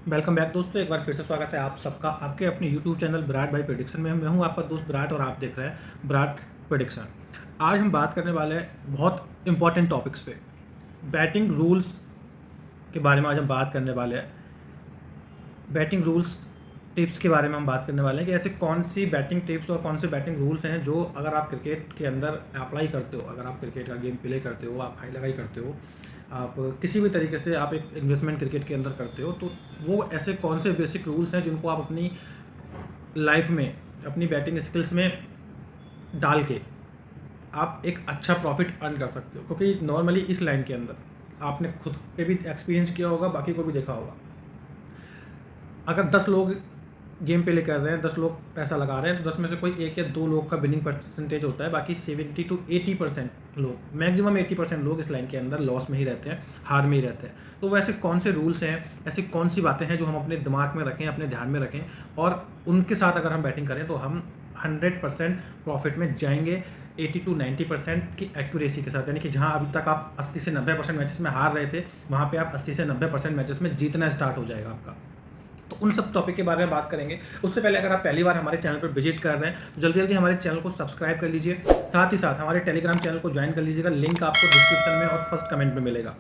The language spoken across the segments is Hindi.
वेलकम बैक दोस्तों, एक बार फिर से स्वागत है आप सबका आपके अपने यूट्यूब चैनल विराट भाई प्रेडिक्शन में। मैं हूं आपका दोस्त विराट और आप देख रहे हैं विराट प्रेडिक्शन। आज हम बात करने वाले हैं बहुत इंपॉर्टेंट टॉपिक्स पे, बैटिंग रूल्स के बारे में। आज हम बात करने वाले हैं बैटिंग रूल्स टिप्स के बारे में। हम बात करने वाले हैं कि ऐसे कौन सी बैटिंग टिप्स और कौन से बैटिंग रूल्स हैं जो अगर आप क्रिकेट के अंदर अप्लाई करते हो, अगर आप क्रिकेट का गेम प्ले करते हो, आप हाई लगाई करते हो, आप किसी भी तरीके से आप एक इन्वेस्टमेंट क्रिकेट के अंदर करते हो, तो वो ऐसे कौन से बेसिक रूल्स हैं जिनको आप अपनी लाइफ में, अपनी बैटिंग स्किल्स में डाल के आप एक अच्छा प्रॉफिट अर्न कर सकते हो। क्योंकि नॉर्मली इस लाइन के अंदर आपने खुद पे भी एक्सपीरियंस किया होगा, बाकी को भी देखा होगा। अगर 10 लोग गेम प्ले कर रहे हैं, 10 लोग पैसा लगा रहे हैं, तो 10 में से कोई एक या दो लोग का विनिंग परसेंटेज होता है। बाकी 70 to 80% लोग, मैक्सिमम 80% लोग इस लाइन के अंदर लॉस में ही रहते हैं, हार में ही रहते हैं। तो वैसे कौन से रूल्स हैं, ऐसी कौन सी बातें हैं जो हम अपने दिमाग में रखें, अपने ध्यान में रखें, और उनके साथ अगर हम बैटिंग करें तो हम 100% प्रॉफिट में जाएंगे 80 to 90% की एक्यूरेसी के साथ। यानी कि जहां अभी तक आप 80 से 90% मैचेस में हार रहे थे, वहां पे आप 80 से 90% मैचेस में जीतना स्टार्ट हो जाएगा आपका। तो उन सब टॉपिक के बारे में बात करेंगे। उससे पहले अगर आप पहली बार हमारे चैनल पर विजिट कर रहे हैं तो जल्दी जल्दी हमारे चैनल को सब्सक्राइब कर लीजिए। साथ ही साथ हमारे टेलीग्राम चैनल को ज्वाइन कर लीजिएगा, लिंक आपको डिस्क्रिप्शन में और फर्स्ट कमेंट में मिलेगा।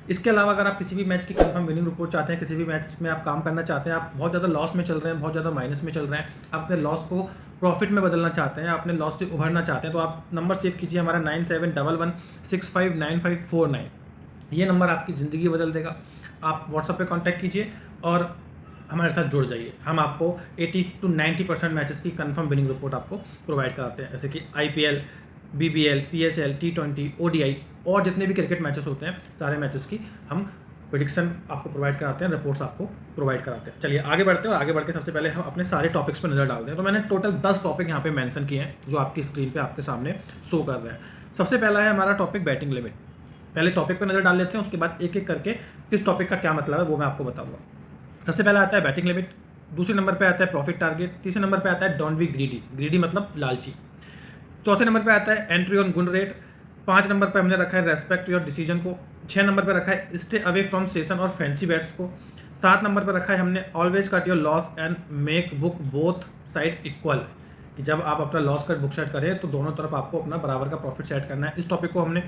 इसके अलावा अगर आप किसी भी मैच की कंफर्म विनिंग रिपोर्ट चाहते हैं, किसी भी मैच में आप काम करना चाहते हैं, आप बहुत ज़्यादा लॉस में चल रहे हैं, बहुत ज़्यादा माइनस में चल रहे हैं, आप अपने लॉस को प्रॉफिट में बदलना चाहते हैं, अपने लॉस से उभरना चाहते हैं, तो आप नंबर सेव कीजिए हमारा 9711659549। ये नंबर आपकी ज़िंदगी बदल देगा। आप व्हाट्सएप पे कांटेक्ट कीजिए और हमारे साथ जुड़ जाइए। हम आपको 80 to 90% मैचेस की कंफर्म विनिंग रिपोर्ट आपको प्रोवाइड कराते हैं, जैसे कि IPL, BBL, PSL, T20, ODI और जितने भी क्रिकेट मैचेस होते हैं, सारे मैचेस की हम प्रेडिक्शन आपको प्रोवाइड कराते हैं, रिपोर्ट्स आपको प्रोवाइड कराते हैं। चलिए आगे बढ़ते हैं, और आगे बढ़ के सबसे पहले हम अपने सारे टॉपिक्स पर नज़र डालते हैं। तो मैंने टोटल 10 टॉपिक यहाँ पे मेंशन किए हैं जो आपकी स्क्रीन पे आपके सामने शो कर रहे हैं। सबसे पहला है हमारा टॉपिक बैटिंग लिमिट। पहले टॉपिक पर नज़र डाल लेते हैं, उसके बाद एक एक करके किस टॉपिक का क्या मतलब है वो मैं आपको बताऊँगा। सबसे पहला आता है बैटिंग लिमिट, दूसरे नंबर पे आता है प्रॉफिट टारगेट, तीसरे नंबर पे आता है डोंट बी ग्रीडी, ग्रीडी मतलब लालची, चौथे नंबर पे आता है entry on good rate, 5 number पे हमने रखा है रेस्पेक्ट योर डिसीजन को, 6 नंबर पे रखा है स्टे अवे फ्रॉम सेशन और फैंसी बैट्स को, 7 नंबर पे रखा है हमने always cut your loss and make book both side equal, कि जब आप अपना लॉस कट बुक सेट करें तो दोनों तरफ आपको अपना बराबर का प्रॉफिट सेट करना है। इस टॉपिक को हमने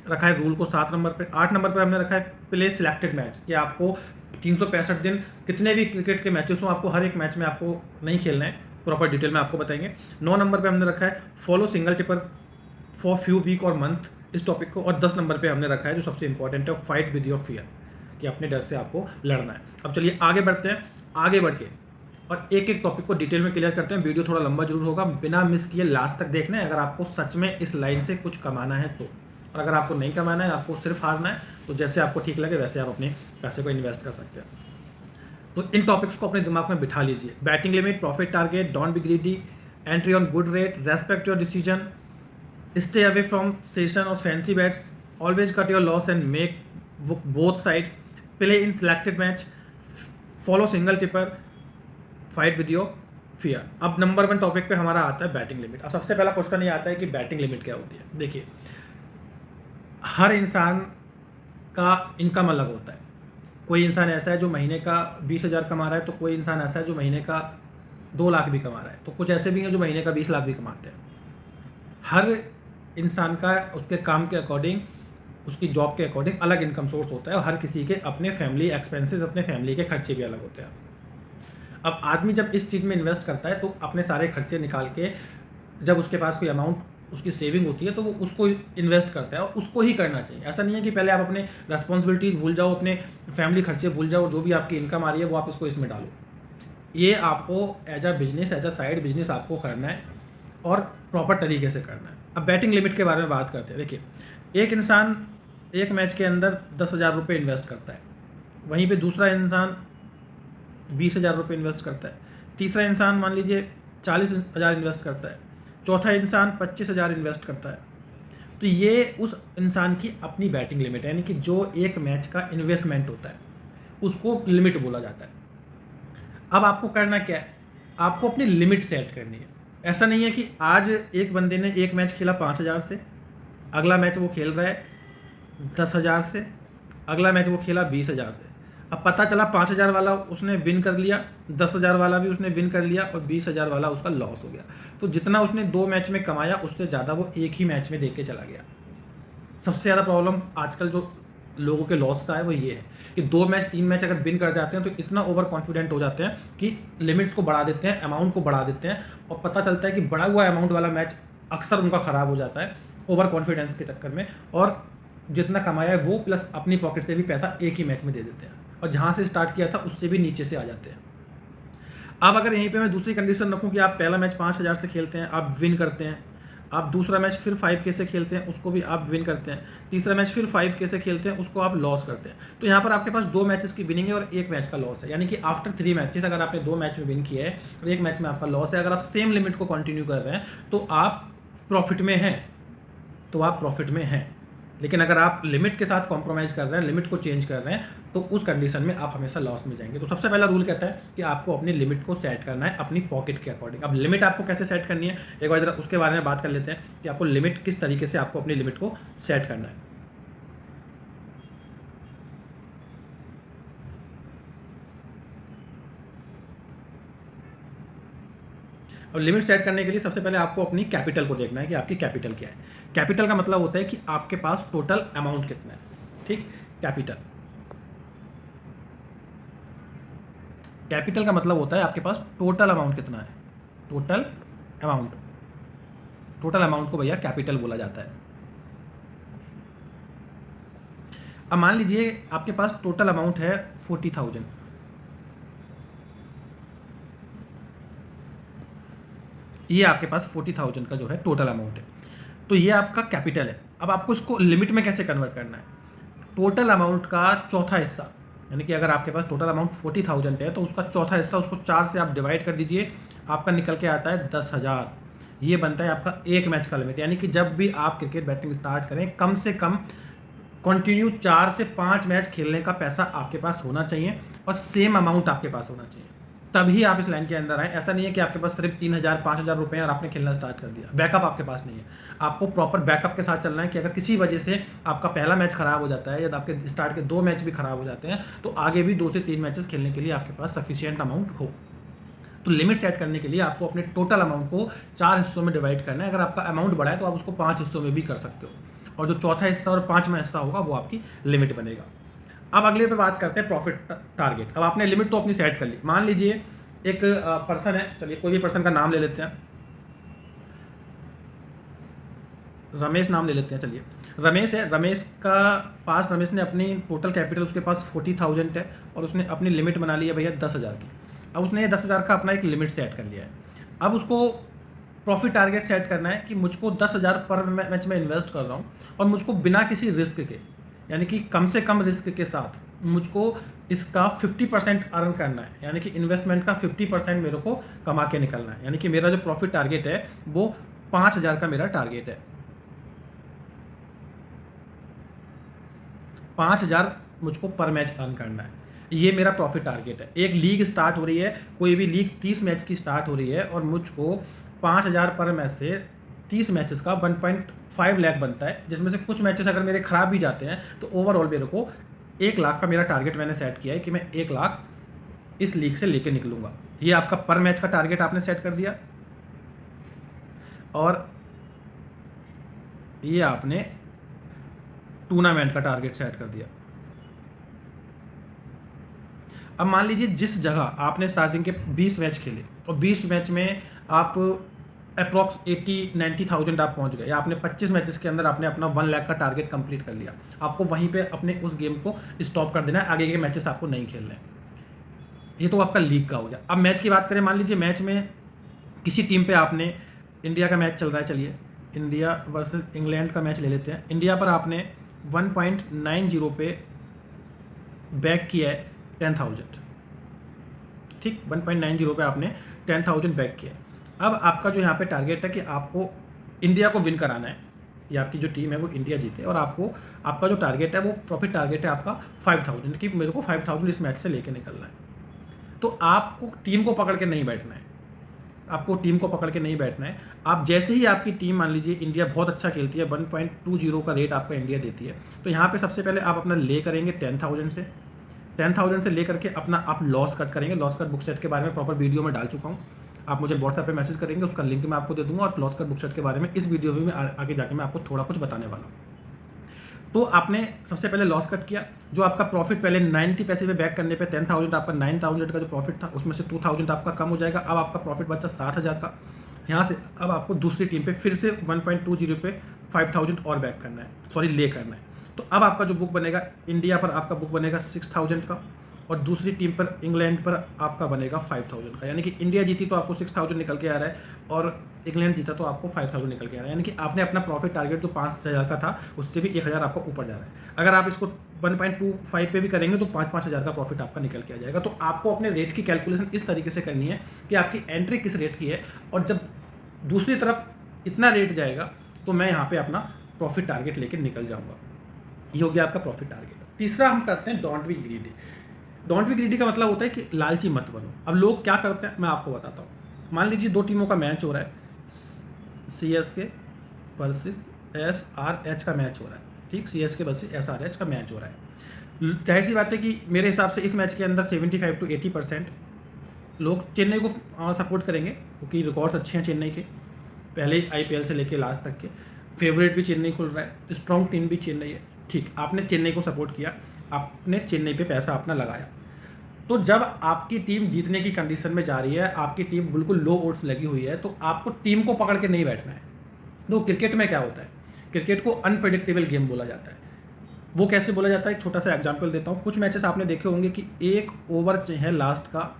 रखा है रूल को 7 नंबर पे। 8 नंबर पे हमने रखा है प्ले सिलेक्टेड मैच, कि आपको 365 दिन कितने भी क्रिकेट के मैचेस हों, आपको हर एक मैच में आपको नहीं खेलना है, प्रॉपर डिटेल में आपको बताएंगे। 9 नंबर पे हमने रखा है follow single tipper for few week और मंथ, इस टॉपिक को। और 10 नंबर पे हमने रखा है जो सबसे इंपॉर्टेंट है, फाइट विद योर फियर, कि अपने डर से आपको लड़ना है। अब चलिए आगे बढ़ते हैं, आगे बढ़ के और एक एक टॉपिक को डिटेल में क्लियर करते हैं। वीडियो थोड़ा लंबा जरूर होगा, बिना मिस किए लास्ट तक देखना है अगर आपको सच में इस लाइन से कुछ कमाना है तो। और अगर आपको नहीं कमाना है, आपको सिर्फ हारना है, तो जैसे आपको ठीक लगे वैसे आप अपने पैसे को इन्वेस्ट कर सकते हैं। तो इन टॉपिक्स को अपने दिमाग में बिठा लीजिए: batting limit, profit target, don't be greedy, entry on good rate, respect your decision, stay away from session और fancy bets, always cut your loss and make book both side, play in selected match, follow single tipper, fight with your fear. अब नंबर 1 टॉपिक पे हमारा आता है बैटिंग लिमिट। अब सबसे पहला क्वेश्चन ये आता है कि बैटिंग लिमिट क्या होती है। देखिए, हर इंसान का इनकम अलग होता है। कोई इंसान ऐसा है जो महीने का 20,000 कमा रहा है, तो कोई इंसान ऐसा है जो महीने का 2 लाख भी कमा रहा है, तो कुछ ऐसे भी हैं जो महीने का 20 लाख भी कमाते हैं। हर इंसान का उसके काम के अकॉर्डिंग, उसकी जॉब के अकॉर्डिंग अलग इनकम सोर्स होता है, और हर किसी के अपने फैमिली एक्सपेंसेस, अपने फैमिली के खर्चे भी अलग होते हैं। अब आदमी जब इस चीज़ में इन्वेस्ट करता है तो अपने सारे खर्चे निकाल के, जब उसके पास कोई अमाउंट उसकी सेविंग होती है तो वो उसको इन्वेस्ट करता है, और उसको ही करना चाहिए। ऐसा नहीं है कि पहले आप अपने रेस्पॉन्सिबिलिटीज़ भूल जाओ, अपने फैमिली खर्चे भूल जाओ, जो भी आपकी इनकम आ रही है वो आप इसको इसमें डालो। ये आपको as a business, as a side business आपको करना है, और प्रॉपर तरीके से करना है। अब बैटिंग लिमिट के बारे में बात करते हैं। देखिए, एक इंसान एक मैच के अंदर 10,000 रुपये इन्वेस्ट करता है, वहीं पे दूसरा इंसान 20,000 रुपये इन्वेस्ट करता है, तीसरा इंसान मान लीजिए 40,000 इन्वेस्ट करता है, चौथा इंसान 25,000 इन्वेस्ट करता है। तो ये उस इंसान की अपनी बैटिंग लिमिट है, यानी कि जो एक मैच का इन्वेस्टमेंट होता है उसको लिमिट बोला जाता है। अब आपको करना क्या है, आपको अपनी लिमिट सेट करनी है। ऐसा नहीं है कि आज एक बंदे ने एक मैच खेला 5,000 से, अगला मैच वो खेल रहा है 10,000 से, अगला मैच वो खेला 20,000 से, अब पता चला 5,000 वाला उसने विन कर लिया, 10,000 वाला भी उसने विन कर लिया और 20,000 वाला उसका लॉस हो गया। तो जितना उसने 2 मैच में कमाया उससे ज़्यादा वो एक ही मैच में दे के चला गया। सबसे ज़्यादा प्रॉब्लम आजकल जो लोगों के लॉस का है वो ये है कि 2 मैच 3 मैच अगर विन कर जाते हैं तो इतना ओवर कॉन्फिडेंट हो जाते हैं कि लिमिट्स को बढ़ा देते हैं, अमाउंट को बढ़ा देते हैं और पता चलता है कि बढ़ा हुआ अमाउंट वाला मैच अक्सर उनका ख़राब हो जाता है ओवर कॉन्फिडेंस के चक्कर में, और जितना कमाया है वो प्लस अपनी पॉकेट से भी पैसा एक ही मैच में दे देते हैं और जहाँ से स्टार्ट किया था उससे भी नीचे से आ जाते हैं। अब अगर यहीं पे मैं दूसरी कंडीशन रखूँ कि आप पहला मैच 5,000 से खेलते हैं, आप विन करते हैं, आप दूसरा मैच फिर 5K से खेलते हैं, उसको भी आप विन करते हैं, तीसरा मैच फिर 5K से खेलते हैं, उसको आप लॉस करते हैं, तो यहाँ पर आपके पास 2 मैचेस की विनिंग है और 1 मैच का लॉस है। यानी कि आफ्टर 3 मैचेस अगर आपने 2 मैच में विन किया है और 1 मैच में आपका लॉस है, अगर आप सेम लिमिट को कंटिन्यू कर रहे हैं तो आप प्रॉफिट में हैं, तो आप प्रॉफिट में हैं। लेकिन अगर आप लिमिट के साथ कॉम्प्रोमाइज़ कर रहे हैं, लिमिट को चेंज कर रहे हैं, तो उस कंडीशन में आप हमेशा लॉस में जाएंगे। तो सबसे पहला रूल कहता है कि आपको अपनी लिमिट को सेट करना है अपनी पॉकेट के अकॉर्डिंग। अब लिमिट आपको कैसे सेट करनी है, एक बार जरा उसके बारे में बात कर लेते हैं कि आपको लिमिट किस तरीके से आपको अपनी लिमिट को सेट करना है। अब लिमिट सेट करने के लिए सबसे पहले आपको अपनी कैपिटल को देखना है कि आपकी कैपिटल क्या है। कैपिटल का मतलब होता है कि आपके पास टोटल अमाउंट कितना है। ठीक, कैपिटल का मतलब होता है आपके पास टोटल अमाउंट कितना है। टोटल अमाउंट को भैया कैपिटल बोला जाता है। अब मान लीजिए आपके पास टोटल अमाउंट है 40,000, ये आपके पास 40,000 का जो है टोटल अमाउंट है, तो ये आपका कैपिटल है। अब आपको इसको लिमिट में कैसे कन्वर्ट करना है, टोटल अमाउंट का चौथा हिस्सा, यानी कि अगर आपके पास टोटल अमाउंट 40,000 है तो उसका चौथा हिस्सा उसको 4 से आप डिवाइड कर दीजिए, आपका निकल के आता है 10,000। ये बनता है आपका एक मैच का लिमिट। यानी कि जब भी आप क्रिकेट बैटिंग स्टार्ट करें कम से कम कंटिन्यू 4 से 5 मैच खेलने का पैसा आपके पास होना चाहिए और सेम अमाउंट आपके पास होना चाहिए, तभी आप इस लाइन के अंदर आए। ऐसा नहीं है कि आपके पास सिर्फ 3,000 5,000 रुपये और आपने खेलना स्टार्ट कर दिया, बैकअप आपके पास नहीं है। आपको प्रॉपर बैकअप के साथ चलना है कि अगर किसी वजह से आपका पहला मैच खराब हो जाता है या आपके स्टार्ट के 2 मैच भी खराब हो जाते हैं तो आगे भी 2 से 3 मैचेस खेलने के लिए आपके पास सफिशियंट अमाउंट हो। तो लिमिट सेट करने के लिए आपको अपने टोटल अमाउंट को 4 हिस्सों में डिवाइड करना है। अगर आपका अमाउंट बड़ा है तो आप उसको 5 हिस्सों में भी कर सकते हो, और जो चौथा हिस्सा और 5वां हिस्सा होगा वो आपकी लिमिट बनेगा। अब अगले पे बात करते हैं प्रॉफिट टारगेट। अब आपने लिमिट तो अपनी सेट कर ली। मान लीजिए एक पर्सन है, चलिए कोई भी पर्सन का नाम ले लेते हैं, रमेश नाम ले लेते हैं। चलिए रमेश है, रमेश ने अपनी टोटल कैपिटल उसके पास 40,000 है और उसने अपनी लिमिट बना ली है भैया 10,000 की। अब उसने ये 10,000 का अपना एक लिमिट सेट कर लिया है। अब उसको प्रॉफिट टारगेट सेट करना है कि मुझको 10,000 पर मैच में इन्वेस्ट कर रहा हूँ और मुझको बिना किसी रिस्क के, यानी कि कम से कम रिस्क के साथ मुझको इसका 50% अर्न करना है, यानी कि इन्वेस्टमेंट का 50% मेरे को कमा के निकलना है। यानी कि मेरा जो प्रॉफिट टारगेट है वो 5,000 का मेरा टारगेट है। 5,000 मुझको पर मैच अर्न करना है, ये मेरा प्रॉफिट टारगेट है। एक लीग स्टार्ट हो रही है, कोई भी लीग 30 मैच की स्टार्ट हो रही है और मुझको 5,000 पर मैच से 30 मैचेस का 1.5 लाख बनता है, जिसमें से कुछ मैचेस अगर मेरे खराब भी जाते हैं तो ओवरऑल मेरे को 1 लाख का मेरा टारगेट मैंने सेट किया है कि मैं 1 लाख इस लीग से लेके निकलूँगा। ये आपका पर मैच का टारगेट आपने सेट कर दिया और ये आपने टूर्नामेंट का टारगेट सेट कर दिया। अब मान लीजिए जिस जगह आपने स्टार्टिंग के 20 मैच खेले और 20 मैच में आप अप्रॉक्स 80-90,000 आप पहुंच गए, या आपने 25 मैचेस के अंदर आपने अपना 1 लाख का टारगेट कंप्लीट कर लिया, आपको वहीं पे अपने उस गेम को स्टॉप कर देना है, आगे के मैचेस आपको नहीं खेलने हैं। ये तो आपका लीग का हो गया। अब मैच की बात करें, मान लीजिए मैच में किसी टीम पे आपने, इंडिया का मैच चल रहा है, चलिए इंडिया वर्सेस इंग्लैंड का मैच ले लेते हैं। इंडिया पर आपने 1.90 पे बैक किया है 10,000, ठीक, 1.90 पे आपने 10,000 बैक किया है। अब आपका जो यहाँ पे टारगेट है कि आपको इंडिया को विन कराना है, या आपकी जो टीम है वो इंडिया जीते, और आपको आपका जो टारगेट है वो प्रॉफिट टारगेट है आपका 5,000, कि मेरे को 5,000 इस मैच से लेके निकलना है। तो आपको टीम को पकड़ के नहीं बैठना है, आप जैसे ही आपकी टीम, मान लीजिए इंडिया बहुत अच्छा खेलती है, 1.20 का रेट आपका इंडिया देती है, तो यहाँ पे सबसे पहले आप अपना ले करेंगे 10,000 से, 10,000 से लेकर के अपना आप लॉस कट करेंगे। लॉस कट बुक सेट के बारे में प्रॉपर वीडियो में डाल चुका हूँ, आप मुझे व्हाट्सएप पे मैसेज करेंगे, उसका लिंक मैं आपको दे दूँगा। और लॉस कट बुक सेट के बारे में इस वीडियो में मैं आगे जाके मैं आपको थोड़ा कुछ बताने वाला हूँ। तो आपने सबसे पहले लॉस कट किया, जो आपका प्रॉफिट पहले 90 पैसे पे बैक करने पे 10,000 आपका 9,000 का जो प्रॉफिट था उसमें से 2,000 आपका कम हो जाएगा। अब आपका प्रॉफिट बचा 7,000 का। यहाँ से अब आपको दूसरी टीम पे फिर से 1.20 पे 5,000 और बैक करना है, सॉरी ले करना है। तो अब आपका जो बुक बनेगा, इंडिया पर आपका बुक बनेगा 6,000 का, और दूसरी टीम पर इंग्लैंड पर आपका बनेगा 5,000 का। यानी कि इंडिया जीती तो आपको 6,000 निकल के आ रहा है, और इंग्लैंड जीता तो आपको 5,000 निकल के आ रहा है। यानी कि आपने अपना प्रॉफिट टारगेट जो 5,000 का था उससे भी 1,000 आपका ऊपर जा रहा है। अगर आप इसको 1.25 पे भी करेंगे तो 5,000 का प्रॉफिट आपका निकल के आ जाएगा। तो आपको अपने रेट की कैलकुलेशन इस तरीके से करनी है कि आपकी एंट्री किस रेट की है, और जब दूसरी तरफ इतना रेट जाएगा तो मैं यहाँ पे अपना प्रॉफिट टारगेट लेकर निकल जाऊँगा। ये हो गया आपका प्रॉफिट टारगेट। तीसरा हम करते हैं don't be greedy. Don't be greedy का मतलब होता है कि लालची मत बनो। अब लोग क्या करते हैं मैं आपको बताता हूँ। मान लीजिए दो टीमों का मैच हो रहा है, CSK वर्सेस SRH का मैच हो रहा है, ठीक, CSK वर्सेस SRH का मैच हो रहा है। जाहिर सी बात है कि मेरे हिसाब से इस मैच के अंदर 75 to 80% लोग चेन्नई को सपोर्ट करेंगे, क्योंकि रिकॉर्ड्स अच्छे हैं चेन्नई के, पहले IPL से लेके लास्ट तक के। फेवरेट भी चेन्नई खुल रहा है, स्ट्रॉन्ग टीम भी चेन्नई है, ठीक। आपने चेन्नई को सपोर्ट किया, आपने चेन्नई पे पैसा अपना लगाया। तो जब आपकी टीम जीतने की कंडीशन में जा रही है, आपकी टीम बिल्कुल लो ओट्स लगी हुई है, तो आपको टीम को पकड़ के नहीं बैठना है। तो क्रिकेट में क्या होता है, क्रिकेट को अनप्रेडिक्टेबल गेम बोला जाता है। वो कैसे बोला जाता है, एक छोटा सा एग्जांपल देता हूँ। कुछ मैचेस आपने देखे होंगे कि एक ओवर है लास्ट का,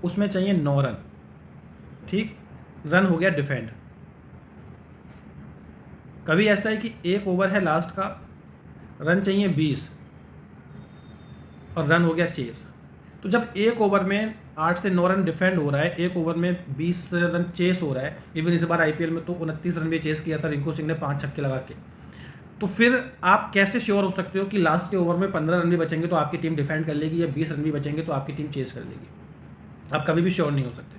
उसमें चाहिए 9 रन, ठीक, रन हो गया डिफेंड। कभी ऐसा है कि एक ओवर है लास्ट का, रन चाहिए 20 और रन हो गया चेस। तो जब एक ओवर में 8 से 9 रन डिफेंड हो रहा है, एक ओवर में 20 रन चेस हो रहा है, इवन इस बार IPL में तो 29 रन भी चेस किया था रिंकू सिंह ने 5 छक्के लगा के, तो फिर आप कैसे श्योर हो सकते हो कि लास्ट के ओवर में 15 रन भी बचेंगे तो आपकी टीम डिफेंड कर लेगी, या 20 रन भी बचेंगे तो आपकी टीम चेस कर लेगी? आप कभी भी श्योर नहीं हो सकते।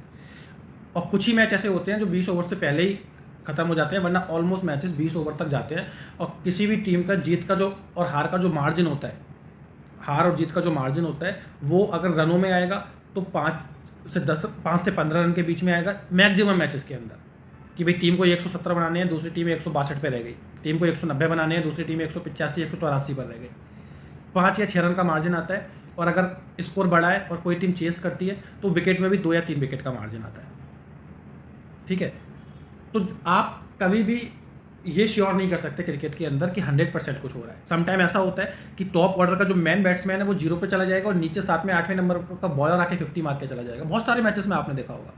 और कुछ ही मैच ऐसे होते हैं जो 20 ओवर से पहले ही खत्म हो जाते हैं, वरना ऑलमोस्ट मैचेस 20 ओवर तक जाते हैं। और किसी भी टीम का जीत का जो और हार का जो मार्जिन होता है, हार और जीत का जो मार्जिन होता है, वो अगर रनों में आएगा तो 5 से 15 रन के बीच में आएगा मैक्सिमम मैचेस के अंदर। कि भाई टीम को 170 बनाने हैं, दूसरी टीम 162 पे रह गई, टीम को 190 बनाने हैं, दूसरी टीम 185 184 पर रह गई, 5 या 6 रन का मार्जिन आता है। और अगर स्कोर बढ़ा है और कोई टीम चेस करती है तो विकेट में भी 2 या 3 विकेट का मार्जिन आता है, ठीक है। तो आप कभी भी ये श्योर नहीं कर सकते क्रिकेट के अंदर कि 100% कुछ हो रहा है। समटाइम ऐसा होता है कि टॉप ऑर्डर का जो मैन बैट्समैन है वो 0 पे चला जाएगा और नीचे 7वें 8वें नंबर का बॉलर आके 50 मार के चला जाएगा। बहुत सारे मैचेस में आपने देखा होगा।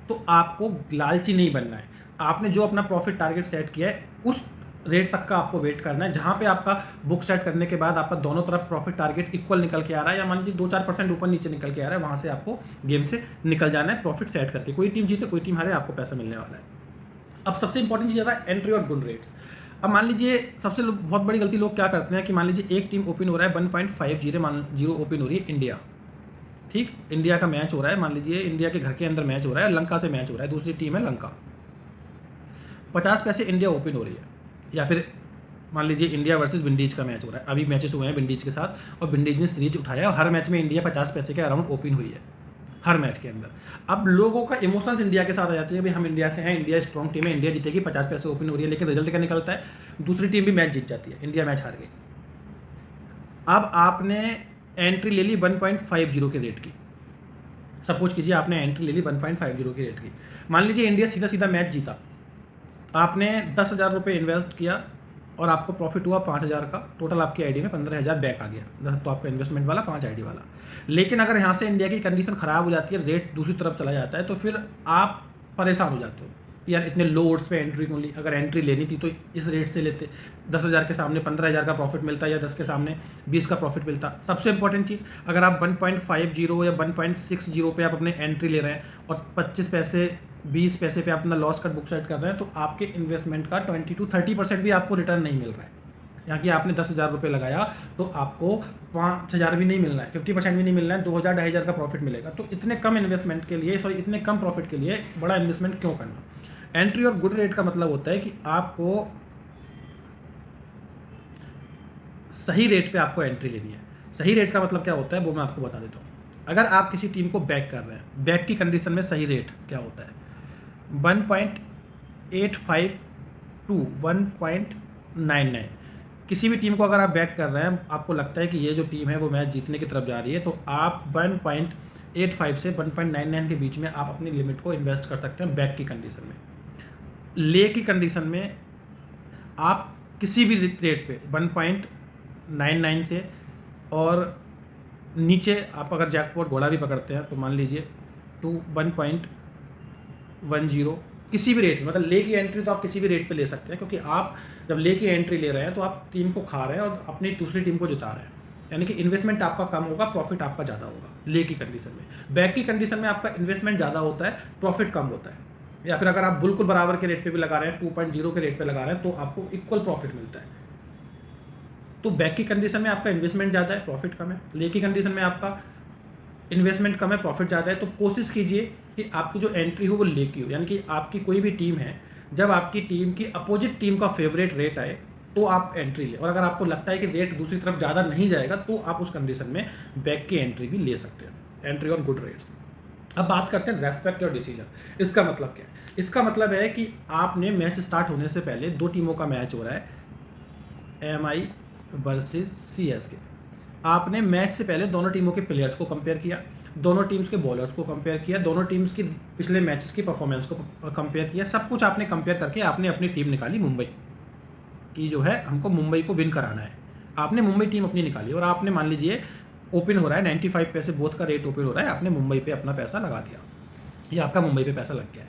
तो आपको लालची नहीं बनना है। आपने जो अपना प्रॉफिट टारगेट सेट किया है उस रेट तक का आपको वेट करना है, जहाँ पे आपका बुक सेट करने के बाद आपका दोनों तरफ प्रॉफिट टारगेट इक्वल निकल के आ रहा है, या मान लीजिए 2-4% ऊपर नीचे निकल के आ रहा है, वहाँ से आपको गेम से निकल जाना है प्रॉफिट सेट करके। कोई टीम जीते कोई टीम हारे, आपको पैसा मिलने वाला है। अब सबसे इंपॉर्टेंट चीज़ आता है एंट्री और गुड रेट्स। अब मान लीजिए सबसे बहुत बड़ी गलती लोग क्या करते हैं कि मान लीजिए एक टीम ओपन हो रहा है 1.50 ओपन हो रही है इंडिया, ठीक, इंडिया का मैच हो रहा है, मान लीजिए इंडिया के घर के अंदर मैच हो रहा है, लंका से मैच हो रहा है, दूसरी टीम है लंका, 50 पैसे इंडिया ओपन हो रही है। या फिर मान लीजिए इंडिया वर्सेस विंडीज का मैच हो रहा है, अभी मैचेस हुए हैं विंडीज के साथ और विंडीज ने सीरीज उठाया है और हर मैच में इंडिया 50 पैसे के अराउंड ओपन हुई है हर मैच के अंदर। अब लोगों का इमोशंस इंडिया के साथ आ जाती है, भाई हम इंडिया से हैं, इंडिया स्ट्रॉन्ग टीम है, इंडिया जीतेगी, 50 पैसे ओपन हो रही है, लेकिन रिजल्ट क्या निकलता है, दूसरी टीम भी मैच जीत जाती है, इंडिया मैच हार गई। अब आपने एंट्री ले ली 1.50 के रेट की, सपोज कीजिए आपने एंट्री ले ली 1.50 के रेट की। मान लीजिए इंडिया सीधा सीधा मैच जीता, आपने 10,000 रुपये इन्वेस्ट किया और आपको प्रॉफिट हुआ 5,000 का, टोटल आपकी आईडी में 15,000 बैक आ गया। 10 तो आपका इन्वेस्टमेंट वाला, 5 आईडी वाला। लेकिन अगर यहाँ से इंडिया की कंडीशन ख़राब हो जाती है, रेट दूसरी तरफ चला जाता है, तो फिर आप परेशान हो जाते हो कि यार इतने लो ओड्स पे एंट्री क्यों ली, अगर एंट्री लेनी थी तो इस रेट से लेते, 10,000 के सामने 15,000 का प्रॉफिट मिलता या 10 के सामने 20 का प्रॉफिट मिलता। सबसे इंपॉर्टेंट चीज़, अगर आप 1.50 या 1.60 पे आप अपने एंट्री ले रहे हैं और 25 पैसे 20 पैसे पे अपना लॉस कट बुक सेट कर रहे हैं, तो आपके इन्वेस्टमेंट का 20 to 30% भी आपको रिटर्न नहीं मिल रहा है। यहाँ की आपने 10,000 रुपये लगाया तो आपको 5,000 भी नहीं मिलना है, 50% भी नहीं मिलना है, 2,000 2,500 का प्रॉफिट मिलेगा। तो इतने कम इन्वेस्टमेंट के लिए, सॉरी इतने कम प्रॉफिट के लिए बड़ा इन्वेस्टमेंट क्यों करना। एंट्री और गुड रेट का मतलब होता है कि आपको सही रेट पे आपको एंट्री लेनी है। सही रेट का मतलब क्या होता है वो मैं आपको बता देता हूँ। अगर आप किसी टीम को बैक कर रहे हैं, बैक की कंडीशन में सही रेट क्या होता है, 1.85 टू 1.99। किसी भी टीम को अगर आप बैक कर रहे हैं, आपको लगता है कि ये जो टीम है वो मैच जीतने की तरफ जा रही है, तो आप 1.85 से 1.99 के बीच में आप अपनी लिमिट को इन्वेस्ट कर सकते हैं बैक की कंडीशन में। ले की कंडीशन में आप किसी भी रेट पे 1.99 से और नीचे आप अगर जैकपॉट घोड़ा भी पकड़ते हैं तो मान लीजिए टू 1.10, किसी भी रेट में, मतलब ले की एंट्री तो आप किसी भी रेट पे ले सकते हैं, क्योंकि आप जब ले की एंट्री ले रहे हैं तो आप टीम को खा रहे हैं और अपनी दूसरी टीम को जिता रहे हैं, यानी कि इन्वेस्टमेंट आपका कम होगा, प्रॉफिट आपका ज़्यादा होगा ले की कंडीशन में। बैक की कंडीशन में आपका इन्वेस्टमेंट ज़्यादा होता है, प्रॉफिट कम होता है। या फिर अगर आप बिल्कुल बराबर के रेट पे भी लगा रहे हैं, 2.0 के रेट पे लगा रहे हैं, तो आपको इक्वल प्रॉफिट मिलता है। तो बैक की कंडीशन में आपका इन्वेस्टमेंट ज़्यादा है, प्रॉफिट कम है। ले की कंडीशन में आपका इन्वेस्टमेंट कम है, प्रॉफिट ज़्यादा है। तो कोशिश कीजिए कि आपकी जो एंट्री हो वो ले की हो, यानी कि आपकी कोई भी टीम है, जब आपकी टीम की अपोजिट टीम का फेवरेट रेट आए तो आप एंट्री लें, और अगर आपको लगता है कि रेट दूसरी तरफ ज़्यादा नहीं जाएगा तो आप उस कंडीशन में बैक की एंट्री भी ले सकते हैं, एंट्री ऑन गुड रेट्स। अब बात करते हैं रेस्पेक्ट योर डिसीजन। इसका मतलब क्या है? इसका मतलब है कि आपने मैच स्टार्ट होने से पहले दो टीमों का मैच हो रहा है, MI वर्सेस CSK। आपने मैच से पहले दोनों टीमों के प्लेयर्स को कंपेयर किया, दोनों टीम्स के बॉलर्स को कंपेयर किया, दोनों टीम्स की पिछले मैचेस की परफॉर्मेंस को कंपेयर किया। सब कुछ आपने कंपेयर करके आपने अपनी टीम निकाली मुंबई की, जो है हमको मुंबई को विन कराना है। आपने मुंबई टीम अपनी निकाली और आपने मान लीजिए ओपन हो रहा है 95 पैसे, बोथ का रेट ओपन हो रहा है, आपने मुंबई पे अपना पैसा लगा दिया, ये आपका मुंबई पे पैसा लग गया है।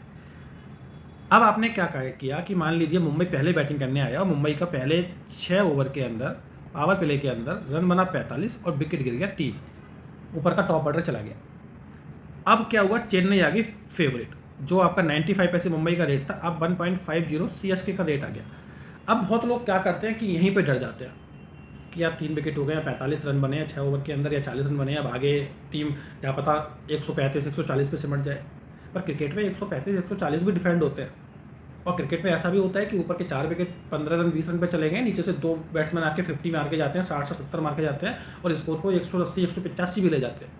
अब आपने क्या किया कि मान लीजिए मुंबई पहले बैटिंग करने आया और मुंबई का पहले 6 ओवर के अंदर पावर प्ले के अंदर रन बना 45 और विकेट गिर गया 3, ऊपर का टॉप ऑर्डर चला गया। अब क्या हुआ, चेन्नई आ गई फेवरेट, जो आपका 95 पैसे मुंबई का रेट था, अब 1.50 CSK का रेट आ गया। अब बहुत लोग क्या करते हैं कि यहीं पे डर जाते हैं कि यार 3 विकेट हो गए, 45 रन बने हैं 6 ओवर के अंदर, या 40 रन बने हैं, अब आगे टीम क्या पता 135 140 पे सिमट जाए। पर क्रिकेट में 135 140 भी डिफेंड होते हैं, और क्रिकेट में ऐसा भी होता है कि ऊपर के 4 विकेट 15 रन 20 रन पे चले गए, नीचे से 2 बैट्समैन आके 50 मार के जाते हैं, 60 से 70 मार के जाते हैं और स्कोर को 180 185 भी ले जाते हैं।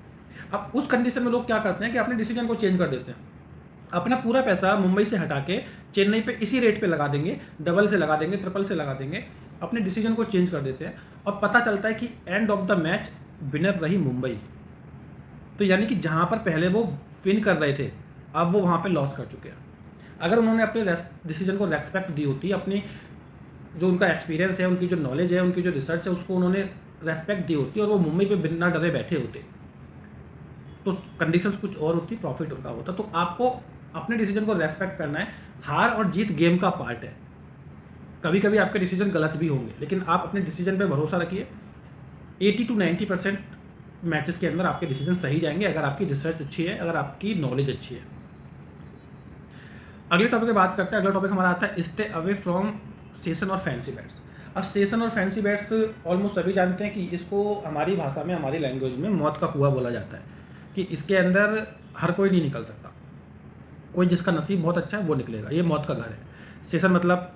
अब उस कंडीशन में लोग क्या करते हैं कि अपने डिसीजन को चेंज कर देते हैं, अपना पूरा पैसा मुंबई से हटा के चेन्नई पे इसी रेट पे लगा देंगे, डबल से लगा देंगे, ट्रिपल से लगा देंगे, अपने डिसीजन को चेंज कर देते हैं, और पता चलता है कि end of the match winner रही मुंबई। तो यानी कि जहाँ पर पहले वो विन कर रहे थे, अब वो वहाँ पे लॉस कर चुके हैं। अगर उन्होंने अपने डिसीजन को रेस्पेक्ट दी होती, अपनी जो उनका एक्सपीरियंस है, उनकी जो नॉलेज है, उनकी जो रिसर्च है, उसको उन्होंने रेस्पेक्ट दी होती और वो मुंबई पे बिना डरे बैठे होते, तो कंडीशंस कुछ और होती, प्रॉफिट उनका होता। तो आपको अपने डिसीजन को रेस्पेक्ट करना है। हार और जीत गेम का पार्ट है, कभी कभी आपके डिसीजन गलत भी होंगे, लेकिन आप अपने डिसीजन पे भरोसा रखिए। 80 to 90% मैचेस के अंदर आपके डिसीजन सही जाएंगे, अगर आपकी रिसर्च अच्छी है, अगर आपकी नॉलेज अच्छी है। अगले टॉपिक पे बात करते हैं। अगला टॉपिक हमारा आता है स्टे अवे फ्रॉम सेशन और फैंसी बैट्स। अब सेशन और फैंसी बैट्स ऑलमोस्ट सभी जानते हैं कि इसको हमारी भाषा में, हमारी लैंग्वेज में मौत का कुआं बोला जाता है, कि इसके अंदर हर कोई नहीं निकल सकता, कोई जिसका नसीब बहुत अच्छा है वो निकलेगा, ये मौत का घर है। सेशन मतलब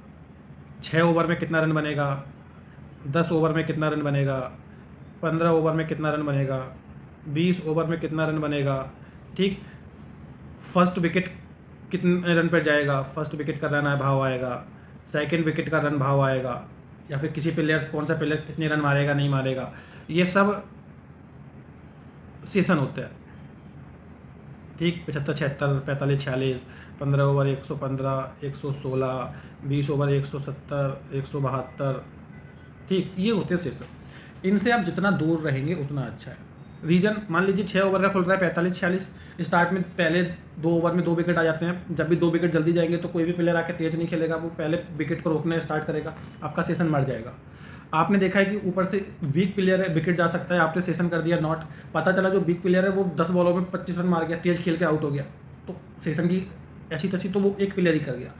6 ओवर में कितना रन बनेगा, 10 ओवर में कितना रन बनेगा, 15 ओवर में कितना रन बनेगा, 20 ओवर में कितना रन बनेगा, ठीक। फर्स्ट विकेट कितने रन पर जाएगा, फर्स्ट विकेट का रन भाव आएगा, सेकंड विकेट का रन भाव आएगा, या फिर किसी प्लेयर्स कौन सा प्लेयर कितने रन मारेगा नहीं मारेगा, ये सब सेशन होते हैं, ठीक। 75 76 45 46, 15 ओवर 115 116, 20 ओवर 170 172, ठीक, ये होते हैं सेशन। इनसे आप जितना दूर रहेंगे उतना अच्छा है। रीज़न, मान लीजिए 6 ओवर का खुल रहा है 45 46, स्टार्ट में पहले 2 ओवर में 2 विकेट आ जाते हैं। जब भी 2 विकेट जल्दी जाएंगे तो कोई भी प्लेयर आके तेज नहीं खेलेगा, वो पहले विकेट को रोकना स्टार्ट करेगा, आपका सेशन मर जाएगा। आपने देखा है कि ऊपर से वीक प्लेयर है, विकेट जा सकता है, आपने सेशन कर दिया नॉट, पता चला जो वीक प्लेयर है वो 10 बॉलों में 25 रन मार गया, तेज खेल के आउट हो गया, तो सेशन की ऐसी तैसी तो वो एक प्लेयर ही कर गया।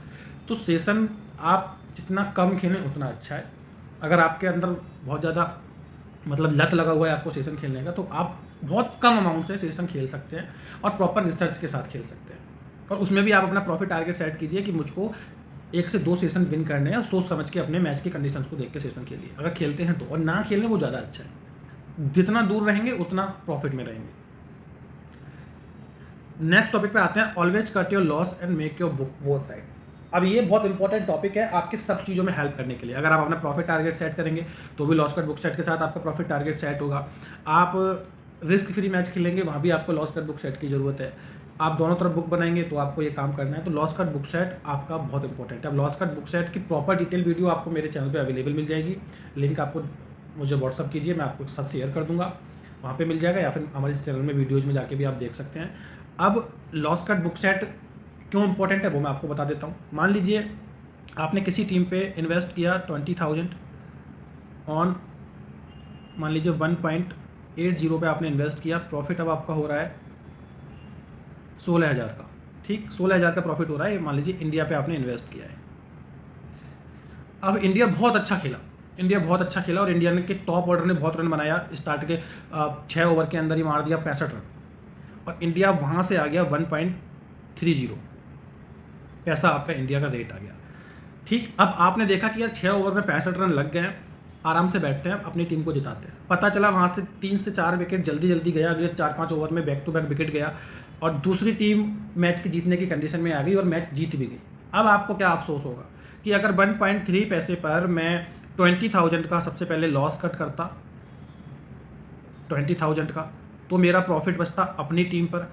तो सेशन आप जितना कम खेलें उतना अच्छा है। अगर आपके अंदर बहुत ज़्यादा मतलब लत लगा हुआ है आपको सेशन खेलने का, तो आप बहुत कम अमाउंट से सेशन खेल सकते हैं और प्रॉपर रिसर्च के साथ खेल सकते हैं। और उसमें भी आप अपना प्रॉफिट टारगेट सेट कीजिए कि मुझको 1 से 2 सेशन विन करने हैं, और सोच समझ के अपने मैच की कंडीशंस को देख के सेशन खेलिए, अगर खेलते हैं तो, और ना खेलने वो ज़्यादा अच्छा है। जितना दूर रहेंगे उतना प्रॉफिट में रहेंगे। नेक्स्ट टॉपिक पे आते हैं, always cut your loss and make your book both side. अब ये बहुत इंपॉर्टेंट टॉपिक है आपकी सब चीज़ों में हेल्प करने के लिए। अगर आप अपना प्रॉफिट टारगेट सेट करेंगे तो भी लॉस कट बुक सेट के साथ आपका प्रॉफिट टारगेट सेट होगा। आप रिस्क फ्री मैच खेलेंगे, वहाँ भी आपको लॉस कट बुक सेट की ज़रूरत है। आप दोनों तरफ बुक बनाएंगे तो आपको ये काम करना है। तो लॉस कट बुक सेट आपका बहुत इंपॉर्टेंट है। अब लॉस कट बुक सेट की प्रॉपर डिटेल वीडियो आपको मेरे चैनल पे अवेलेबल मिल जाएगी। लिंक आपको मुझे व्हाट्सअप कीजिए, मैं आपको साथ शेयर कर दूंगा, वहाँ पे मिल जाएगा, या फिर हमारे चैनल में वीडियोज़ में जाके भी आप देख सकते हैं। अब लॉस कट बुक सेट क्यों इंपॉर्टेंट है वो मैं आपको बता देता हूँ। मान लीजिए आपने किसी टीम पे इन्वेस्ट किया 20,000 ऑन, मान लीजिए 1.80 पे आपने इन्वेस्ट किया, प्रॉफिट अब आपका हो रहा है 16,000 का। ठीक, 16,000 का प्रॉफिट हो रहा है। मान लीजिए इंडिया पे आपने इन्वेस्ट किया है। अब इंडिया बहुत अच्छा खेला और इंडिया ने के टॉप ऑर्डर ने बहुत रन बनाया। स्टार्ट के 6 ओवर के अंदर ही मार दिया 65 रन, और इंडिया वहाँ से आ गया 1.30। पैसा आपका इंडिया का रेट आ गया। ठीक, अब आपने देखा कि यार 6 ओवर में 65 रन लग गए हैं, आराम से बैठते हैं, अपनी टीम को जिताते हैं। पता चला वहाँ से 3 से 4 विकेट जल्दी गया, अगले 4-5 ओवर में बैक टू बैक विकेट गया, और दूसरी टीम मैच के जीतने की कंडीशन में आ गई और मैच जीत भी गई। अब आपको क्या अफसोस होगा कि अगर 1.3 पैसे पर मैं 20,000 का सबसे पहले लॉस कट करता, 20,000 का, तो मेरा प्रॉफिट बचता अपनी टीम पर।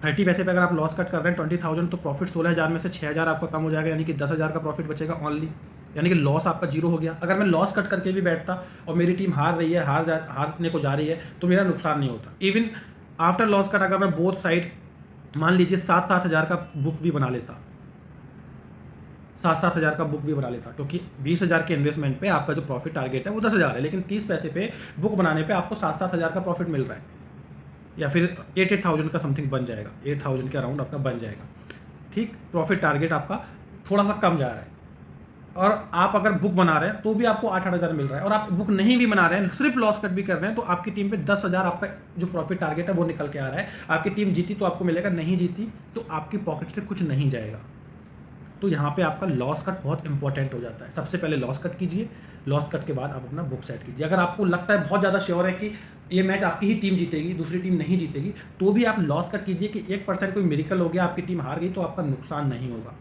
30 पैसे पे अगर आप लॉस कट कर रहे हैं 20,000, तो प्रॉफिट 16,000 में से 6,000 आपका कम हो जाएगा, यानी कि 10,000 का प्रॉफिट बचेगा ओनली, यानी कि लॉस आपका जीरो हो गया। अगर मैं लॉस कट करके भी बैठता और मेरी टीम हार रही है, हारने को जा रही है, तो मेरा नुकसान नहीं होता। इवन आफ्टर लॉस कट अगर मैं बोथ साइड मान लीजिए 7,000 का बुक भी बना लेता, 7,000 का बुक भी बना लेता, क्योंकि 20,000 के इन्वेस्टमेंट पे आपका जो प्रॉफिट टारगेट है वो 10,000 है, लेकिन 30 पैसे पे बुक बनाने पे आपको 7,000 का प्रॉफिट मिल रहा है, या फिर 8,000 का समथिंग बन जाएगा, 8,000 के अराउंड आपका बन जाएगा। ठीक, प्रॉफिट टारगेट आपका थोड़ा सा कम जा रहा है, और आप अगर बुक बना रहे हैं तो भी आपको 8,000 मिल रहा है, और आप बुक नहीं भी बना रहे हैं, सिर्फ लॉस कट भी कर रहे हैं, तो आपकी टीम पे 10,000 आपका जो प्रॉफिट टारगेट है वो निकल के आ रहा है। आपकी टीम जीती तो आपको मिलेगा, नहीं जीती तो आपकी पॉकेट से कुछ नहीं जाएगा। तो यहाँ पे आपका लॉस कट बहुत इंपॉर्टेंट हो जाता है। सबसे पहले लॉस कट कीजिए, लॉस कट के बाद आप अपना बुक सेट कीजिए। अगर आपको लगता है बहुत ज़्यादा श्योर है कि ये मैच आपकी ही टीम जीतेगी, दूसरी टीम नहीं जीतेगी, तो भी आप लॉस कट कीजिए कि 1% कोई मिरेकल हो गया, आपकी टीम हार गई, तो आपका नुकसान नहीं होगा।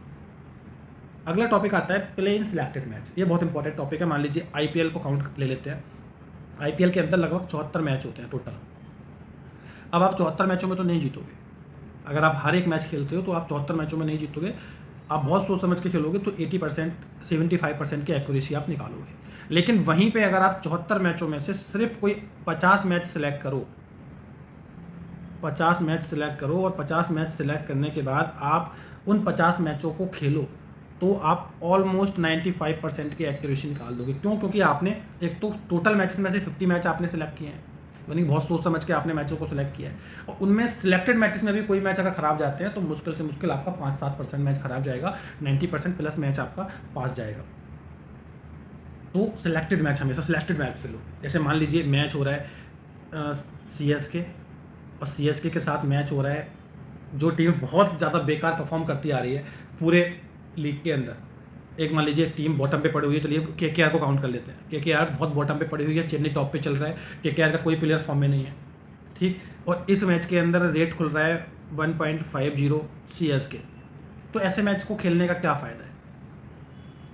अगला टॉपिक आता है प्ले इन सिलेक्टेड मैच। ये बहुत इंपॉर्टेंट टॉपिक है। मान लीजिए IPL को काउंट ले लेते हैं। IPL के अंदर लगभग 74 मैच होते हैं टोटल। अब आप 74 मैचों में तो नहीं जीतोगे। अगर आप हर एक मैच खेलते हो तो आप 74 मैचों में नहीं जीतोगे। आप बहुत सोच समझ के खेलोगे तो 80% 75% की एक्यूरेसी आप निकालोगे। लेकिन वहीं पे अगर आप 74 मैचों में से सिर्फ कोई 50 मैच सेलेक्ट करो, 50 मैच सेलेक्ट करो, और 50 मैच सेलेक्ट करने के बाद आप उन 50 मैचों को खेलो, तो आप ऑलमोस्ट 95% की एक्यूरेसी निकाल दोगे। क्यों? क्योंकि आपने एक तो टोटल मैचेस में से 50 मैच आपने सेलेक्ट किए हैं, यानी बहुत सोच समझ के आपने मैचों को सिलेक्ट किया है, और उनमें सिलेक्टेड मैचेस में भी कोई मैच अगर खराब जाते हैं तो मुश्किल से मुश्किल आपका 5-7% मैच खराब जाएगा, 90% प्लस मैच आपका पास जाएगा। तो सिलेक्टेड मैच, हमेशा सिलेक्टेड मैच खेलो। जैसे मान लीजिए मैच हो रहा है CSK, और CSK के साथ मैच हो रहा है जो टीम बहुत ज़्यादा बेकार परफॉर्म करती आ रही है पूरे लीग के अंदर। एक मान लीजिए टीम बॉटम पे पड़ी हुई है, चलिए KKR को काउंट कर लेते हैं। KKR बहुत बॉटम पे पड़ी हुई है, चेन्नई टॉप पे चल रहा है, KKR का कोई प्लेयर फॉर्म में नहीं है। ठीक, और इस मैच के अंदर रेट खुल रहा है 1.50 CSK। तो ऐसे मैच को खेलने का क्या फ़ायदा है?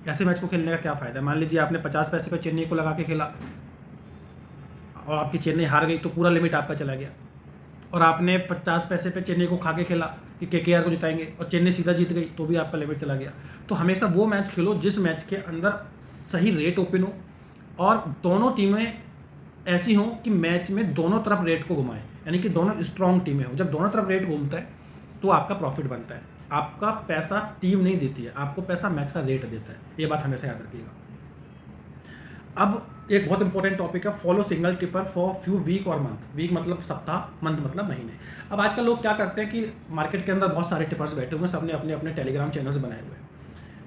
ऐसे मैच को खेलने का क्या फ़ायदा है? मान लीजिए आपने 50 पैसे पे चेन्नई को लगा के खेला और आपकी चेन्नई हार गई, तो पूरा लिमिट आपका चला गया। और आपने 50 पैसे पे चेन्नई को खा के खेला कि KKR को जिताएंगे, और चेन्नई सीधा जीत गई, तो भी आपका लिमिट चला गया। तो हमेशा वो मैच खेलो जिस मैच के अंदर सही रेट ओपन हो, और दोनों टीमें ऐसी हों कि मैच में दोनों तरफ रेट को घुमाएं, यानी कि दोनों स्ट्रॉन्ग टीमें हों। जब दोनों तरफ रेट घूमता है तो आपका प्रॉफिट बनता है। आपका पैसा टीम नहीं देती है, आपको पैसा मैच का रेट देता है। ये बात हमेशा याद रखिएगा। अब एक बहुत इंपॉर्टेंट टॉपिक है, follow single tipper for few week और मंथ। वीक मतलब सप्ताह, मंथ मतलब महीने। अब आजकल लोग क्या करते हैं कि मार्केट के अंदर बहुत सारे टिपर्स बैठे हुए हैं, सबने अपने अपने टेलीग्राम चैनल्स बनाए हुए हैं,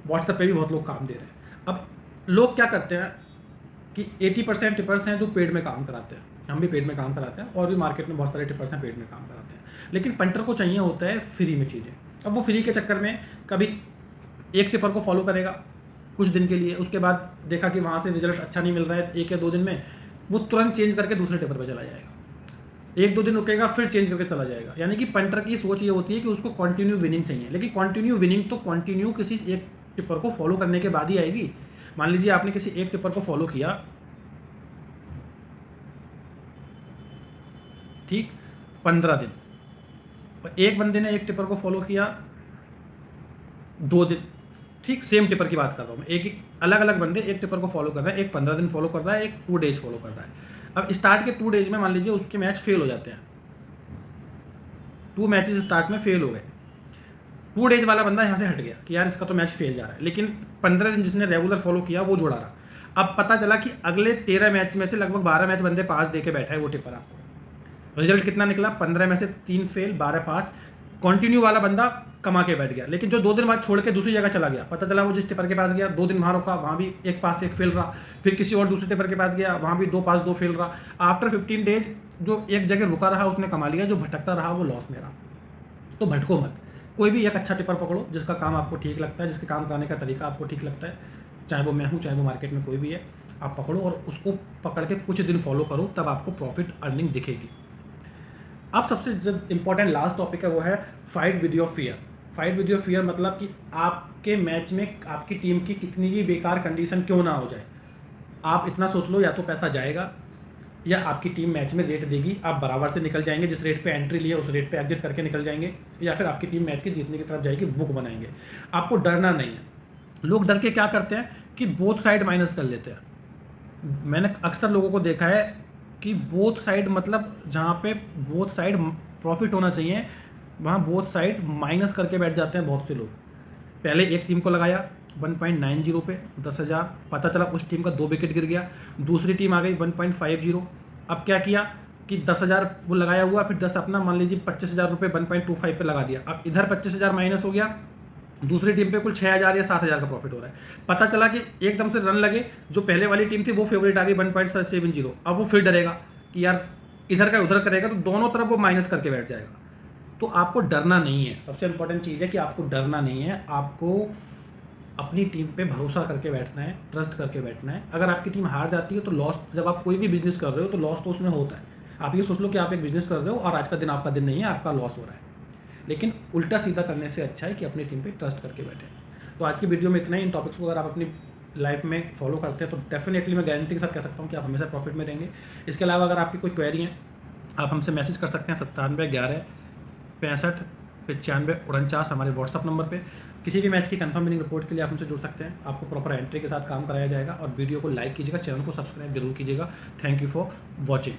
व्हाट्सएप पे भी बहुत लोग काम दे रहे हैं। अब लोग क्या करते हैं कि 80% टिपर्स हैं जो पेड में काम कराते हैं, हम भी पेड में काम कराते हैं, और भी मार्केट में बहुत सारे टिपर्स हैं पेड में काम कराते हैं। लेकिन पंटर को चाहिए होता है फ्री में चीज़ें। अब वो फ्री के चक्कर में कभी एक टिपर को फॉलो करेगा कुछ दिन के लिए, उसके बाद देखा कि वहाँ से रिजल्ट अच्छा नहीं मिल रहा है 1 या 2 दिन में, वो तुरंत चेंज करके दूसरे टिपर पे चला जाएगा, 1-2 दिन रुकेगा फिर चेंज करके चला जाएगा। यानी कि पंटर की सोच ये होती है कि उसको कंटिन्यू विनिंग चाहिए, लेकिन कंटिन्यू विनिंग तो कंटिन्यू किसी एक टिपर को फॉलो करने के बाद ही आएगी। मान लीजिए आपने किसी एक टिपर को फॉलो किया, ठीक, 15 दिन, और एक बंदे ने एक टिपर को फॉलो किया 2 दिन, ठीक, सेम टिपर की बात कर रहा हूँ मैं, एक अलग अलग बंदे एक टिपर को फॉलो कर रहे हैं, एक 15 दिन फॉलो कर रहा है, एक 2 डेज फॉलो कर रहा है। अब स्टार्ट के 2 डेज में मान लीजिए उसके मैच फेल हो जाते हैं, 2 मैचेस स्टार्ट में फेल हो गए, 2 डेज वाला बंदा यहाँ से हट गया कि यार इसका तो मैच फेल जा रहा है, लेकिन 15 दिन जिसने रेगुलर फॉलो किया वो जुड़ा रहा। अब पता चला कि अगले 13 मैच में से लगभग 12 मैच बंदे पास दे के बैठा है वो टिपर, आपको रिजल्ट कितना निकला, 15 में से 3 फेल 12 पास, कंटिन्यू वाला बंदा कमा के बैठ गया। लेकिन जो 2 दिन बाद छोड़ के दूसरी जगह चला गया, पता चला वो जिस टिपर के पास गया 2 दिन वहाँ रुका, वहाँ भी 1 पास 1 फेल रहा, फिर किसी और दूसरे टिपर के पास गया, वहाँ भी 2 पास 2 फेल रहा। आफ्टर 15 डेज जो एक जगह रुका रहा उसने कमा लिया, जो भटकता रहा वो लॉस में रहा। तो भटको मत, कोई भी एक अच्छा टिपर पकड़ो जिसका काम आपको ठीक लगता है, जिसके काम करने का तरीका आपको ठीक लगता है, चाहे वो मैं हूँ चाहे वो मार्केट में कोई भी है, आप पकड़ो और उसको पकड़ के कुछ दिन फॉलो करो, तब आपको प्रॉफिट अर्निंग दिखेगी। अब सबसे जो इंपॉर्टेंट लास्ट टॉपिक है वो है fight with your fear. Fight with your fear मतलब कि आपके मैच में आपकी टीम की कितनी भी बेकार कंडीशन क्यों ना हो जाए, आप इतना सोच लो, या तो पैसा जाएगा या आपकी टीम मैच में रेट देगी, आप बराबर से निकल जाएंगे, जिस रेट पे एंट्री लिए उस रेट पे एग्जिट करके निकल जाएंगे, या फिर आपकी टीम मैच के जीतने की तरफ जाएगी, बुक बनाएंगे। आपको डरना नहीं है। लोग डर के क्या करते हैं कि बोथ साइड माइनस कर लेते हैं। मैंने अक्सर लोगों को देखा है कि बोथ साइड मतलब जहाँ पे बोथ साइड प्रॉफिट होना चाहिए वहाँ बोथ साइड माइनस करके बैठ जाते हैं बहुत से लोग। पहले एक टीम को लगाया 1.90 पे 10,000, पता चला उस टीम का 2 विकेट गिर गया, दूसरी टीम आ गई 1.50। अब क्या किया कि 10,000 वो लगाया हुआ, फिर 10 अपना, मान लीजिए 25,000 रुपये 1.25 पे लगा दिया। अब इधर 25,000 माइनस हो गया, दूसरी टीम पे कुल 6,000 या 7,000 का प्रॉफिट हो रहा है। पता चला कि एकदम से रन लगे, जो पहले वाली टीम थी वो फेवरेट आ गई 1.70। अब वो फिर डरेगा कि यार इधर का उधर करेगा, तो दोनों तरफ वो माइनस करके बैठ जाएगा। तो आपको डरना नहीं है, सबसे इंपॉर्टेंट चीज़ है कि आपको डरना नहीं है, आपको अपनी टीम पे भरोसा करके बैठना है, ट्रस्ट करके बैठना है। अगर आपकी टीम हार जाती है तो लॉस, जब आप कोई भी बिजनेस कर रहे हो तो लॉस तो उसमें होता है। आप ये सोच लो कि आप एक बिजनेस कर रहे हो और आज का दिन आपका दिन नहीं है, आपका लॉस हो रहा है, लेकिन उल्टा सीधा करने से अच्छा है कि अपनी टीम पे ट्रस्ट करके बैठे। तो आज की वीडियो में इतना ही। इन टॉपिक्स को अगर आप अपनी लाइफ में फॉलो करते हैं तो डेफिनेटली मैं गारंटी के साथ कह सकता हूँ कि आप हमेशा प्रॉफिट में रहेंगे। इसके अलावा अगर आपकी कोई क्वेरी है आप हमसे मैसेज कर सकते हैं 9711659549 हमारे व्हाट्सअप नंबर पे। किसी भी मैच की कंफर्म विनिंग रिपोर्ट के लिए आप हमसे जुड़ सकते हैं, आपको प्रॉपर एंट्री के साथ काम कराया जाएगा। और वीडियो को लाइक कीजिएगा, चैनल को सब्सक्राइब जरूर कीजिएगा। Thank you for watching.